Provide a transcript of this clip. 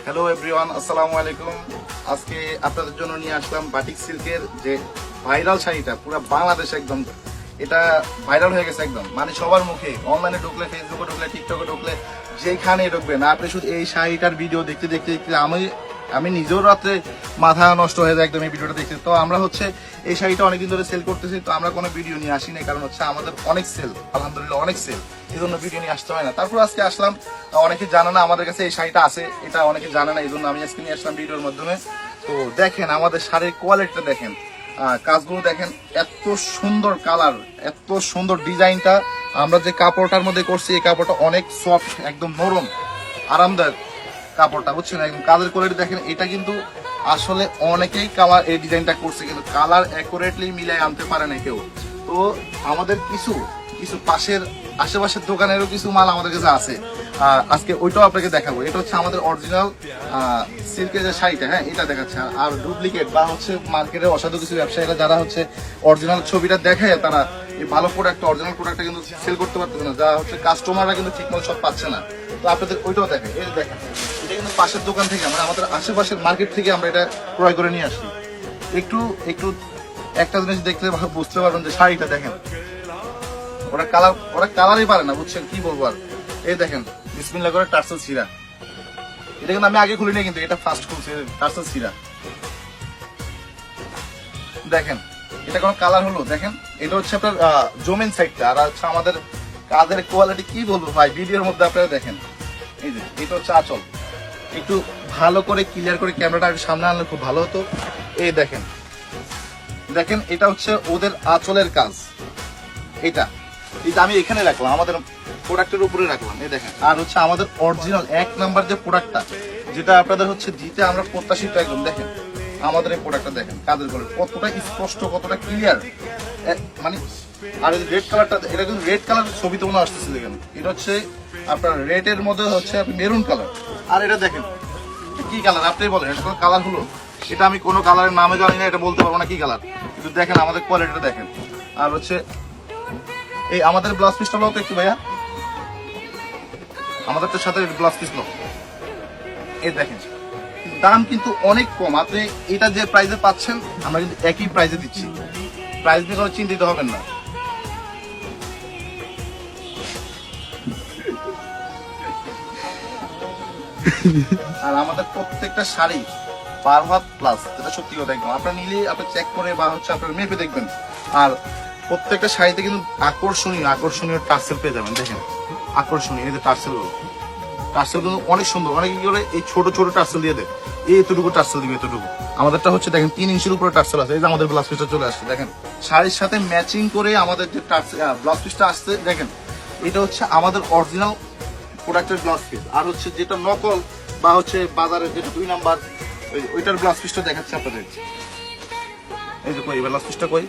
Hello everyone, আসসালামু আলাইকুম। আজকে আপনাদের জন্য নিয়ে আসলাম বাটিক সিল্কের যে ভাইরাল শাড়িটা, পুরো বাংলাদেশে একদম এটা ভাইরাল হয়ে গেছে একদম, মানে সবার মুখে। অনলাইনে ঢুকলে, ফেসবুকে ঢুকলে, টিকটকে ঢুকলে, যেখানে ঢুকবেন আপনি শুধু এই শাড়িটার ভিডিও দেখতে দেখতে দেখতে আমি নিজেও রাত্রে মাথা নষ্ট হয়ে যায় একদম এই ভিডিওটা দেখতে। তো আমরা হচ্ছে এই শাড়িটা অনেকদিন ধরে সেল করতেছি, তো আমরা কোনো ভিডিও নিয়ে আসি না, কারণ হচ্ছে আমাদের অনেক সেল, আলহামদুলিল্লাহ অনেক সেল, এই জন্য ভিডিও নিয়ে আসতে হয় না। তারপর আজকে আসলাম, অনেকে জানে না আমাদের কাছে এই শাড়িটা আছে, এটা অনেকে জানে না, এই জন্য আমি আজকে নিয়ে আসলাম ভিডিওর মাধ্যমে। তো দেখেন আমাদের শাড়ির কোয়ালিটিটা দেখেন, কাজগুলো দেখেন, এত সুন্দর কালার, এত সুন্দর ডিজাইনটা। আমরা যে কাপড়টার মধ্যে করছি এই কাপড়টা অনেক সফট, একদম নরম, আরামদায়ক কাপড়টা, বুঝছেন? একদম কাজের কোয়ালিটি দেখেন। এটা কিন্তু আসলে অনেকেই কালার এই ডিজাইনটা করছে, কিন্তু কালার অ্যাকুরেটলি মিলাই আনতে পারে না কেউ। তো আমাদের কিছু কিছু আশেপাশের দোকানেরও কিছু মাল আমাদের কাছে আছে, আজকে ওইটাও আপনাকে দেখাবো। এটা হচ্ছে আমাদের অরিজিনাল সিল্কের যে শাড়িটা, হ্যাঁ এটা দেখাচ্ছে। আর ডুপ্লিকেট বা হচ্ছে মার্কেটে অসাধু কিছু ব্যবসায়ীরা যারা হচ্ছে অরিজিনাল ছবিটা দেখায়, তারা এই ভালো প্রোডাক্ট, অরিজিনাল প্রোডাক্টটা কিন্তু সেল করতে পারতেছে না, যা হচ্ছে কাস্টমাররা কিন্তু ঠিকমতো সব পাচ্ছে না। তো আপনাদের ওইটাও দেখেন, এই দেখেন, এটা কিন্তু পাশের দোকান থেকে, আমরা আমাদের আশেপাশের মার্কেট থেকে আমরা এটা ক্রয় করে নিয়ে আসি। একটু একটু একটা জিনিস দেখলে বুঝতে পারবেন যে শাড়িটা দেখেন, ওরা কালারই পারে না, বুঝছেন? কি বলবো আর। এই দেখেন বিসমিল্লাহ করে টার্সেল সিরা, এটা কিন্তু আমি আগে খুলি না, কিন্তু এটা ফার্স্ট খুলছে। টার্সেল সিরা দেখেন, এটা কোনো কালার হলো দেখেন। এটা হচ্ছে আপনার জমিন সাইডটা, আর হচ্ছে আমাদের কাজের কোয়ালিটি কি বলবো ভাই, ভিডিওর মধ্যে আপনারা দেখেন। এই যে এটা হচ্ছে আঁচল, একটু ভালো করে ক্লিয়ার করে ক্যামেরাটা সামনে আনলে খুব ভালো হতো। এই দেখেন দেখেন, এটা হচ্ছে ওদের আঁচলের কাজ। এটা আমি এখানে রাখলাম, আমাদের প্রোডাক্টের উপরে রাখলাম। এই দেখেন, আর হচ্ছে আমাদের অরিজিনাল 1 নাম্বার যে প্রোডাক্টটা, যেটা আপনাদের হচ্ছে দিতে আমরা প্রত্যাশিত, একদম দেখেন আমাদের এই প্রোডাক্টটা দেখেন, কাজের করে কতটা স্পষ্ট, কতটা ক্লিয়ার, মানে। আর এই রেড কালারটা, এটা কিন্তু রেড কালার ছবিতে মনে আসতেছে, দেখেন এটা হচ্ছে আপনার রেডের মধ্যে হচ্ছে মেরুন কালার। আর এটা দেখেন কি কালার, আপনি বলেন এটা কোনো কালার হলো? এটা আমি কোনো কালারের নামে জানি না, এটা বলতে পারবো না কি কালার, কিন্তু দেখেন আমাদের কোয়ালিটিটা দেখেন। আর হচ্ছে এই আমাদের ব্লাউজ পিসটা লোক একটু ভাইয়া, আমাদের তো সাথে ব্লাউজ পিস লোক। এই দেখেন দাম কিন্তু অনেক কম, আপনি এটা যে প্রাইসে পাচ্ছেন আমরা কিন্তু একই প্রাইসে দিচ্ছি, প্রাইস নিয়ে কোনো চিন্তিত হবেন না। আর আমাদের প্রত্যেকটা শাড়ি 12 হাত প্লাস, এটা সত্যি কথা একদম। আপনারা নিলে আপনি চেক করে বা হচ্ছে আপনার মেপে দেখবেন। আর প্রত্যেকটা শাড়িতে কিন্তু আকর্ষণীয় টার্সেল পেয়ে যাবেন। দেখেন আকর্ষণীয় এই যে টার্সেল কিন্তু অনেক সুন্দর। অনেকে কি করে এই ছোট ছোট টার্সেল দিয়ে দেয়, এতটুকু টার্সেল দিবে, এতটুকু। আমাদেরটা হচ্ছে দেখেন 3 ইঞ্চির উপরে টার্সেল আছে। এই যে আমাদের ব্লাউজ পিসটা চলে আসছে, দেখেন শাড়ির সাথে ম্যাচিং করে আমাদের যে ব্লাউজ পিসটা আসছে, দেখেন এটা হচ্ছে আমাদের অরিজিনাল প্রোডাক্টের ব্লাউজ পিস। আর হচ্ছে যেটা নকল বা হচ্ছে বাজারের যেটা 2 নাম্বার, ওইটার ব্লাউজ পিসটা দেখাচ্ছে আপনাদের। এই যে কই ব্লাউজ পিসটা কই।